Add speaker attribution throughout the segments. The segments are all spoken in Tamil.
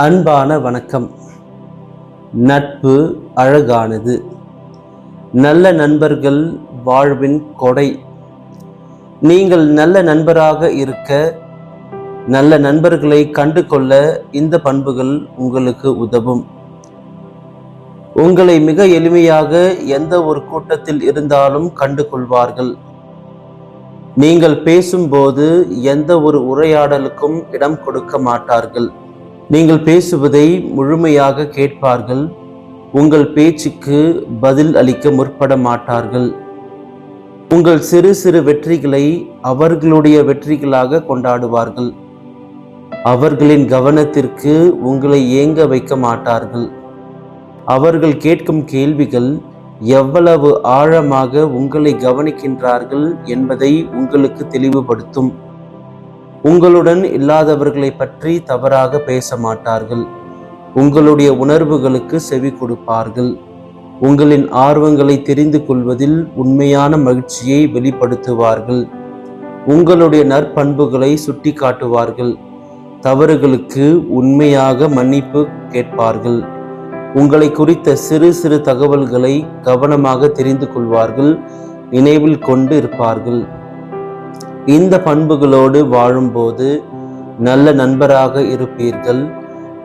Speaker 1: அன்பான வணக்கம். நட்பு அழகானது. நல்ல நண்பர்கள் வாழ்வின் கொடை. நீங்கள் நல்ல நண்பராக இருக்க, நல்ல நண்பர்களை கண்டு கொள்ள இந்த பண்புகள் உங்களுக்கு உதவும். உங்களை மிக எளிமையாக எந்த ஒரு கூட்டத்தில் இருந்தாலும் கண்டு கொள்வார்கள். நீங்கள் பேசும்போது எந்த ஒரு உரையாடலுக்கும் இடம் கொடுக்க மாட்டார்கள். நீங்கள் பேசுவதை முழுமையாக கேட்பார்கள். உங்கள் பேச்சுக்கு பதில் அளிக்க முற்பட மாட்டார்கள். உங்கள் சிறு சிறு வெற்றிகளை அவர்களுடைய வெற்றிகளாக கொண்டாடுவார்கள். அவர்களின் கவனத்திற்கு உங்களை ஏங்க வைக்க மாட்டார்கள். அவர்கள் கேட்கும் கேள்விகள் எவ்வளவு ஆழமாக உங்களை கவனிக்கின்றார்கள் என்பதை உங்களுக்கு தெளிவுபடுத்தும். உங்களுடன் இல்லாதவர்களை பற்றி தவறாக பேச மாட்டார்கள். உங்களுடைய உணர்வுகளுக்கு செவி கொடுப்பார்கள். உங்களின் ஆர்வங்களை தெரிந்து கொள்வதில் உண்மையான மகிழ்ச்சியை வெளிப்படுத்துவார்கள். உங்களுடைய நற்பண்புகளை சுட்டி காட்டுவார்கள். தவறுகளுக்கு உண்மையாக மன்னிப்பு கேட்பார்கள். உங்களை குறித்த சிறு சிறு தகவல்களை கவனமாக தெரிந்து கொள்வார்கள். நினைவில் கொண்டு இருப்பார்கள். இந்த பண்புகளோடு வாழும்போது நல்ல நண்பராக இருப்பீர்கள்.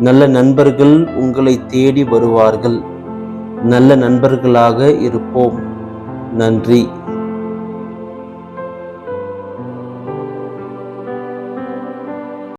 Speaker 1: நல்ல நண்பர்கள் உங்களை தேடி வருவார்கள். நல்ல நண்பர்களாக இருப்போம். நன்றி.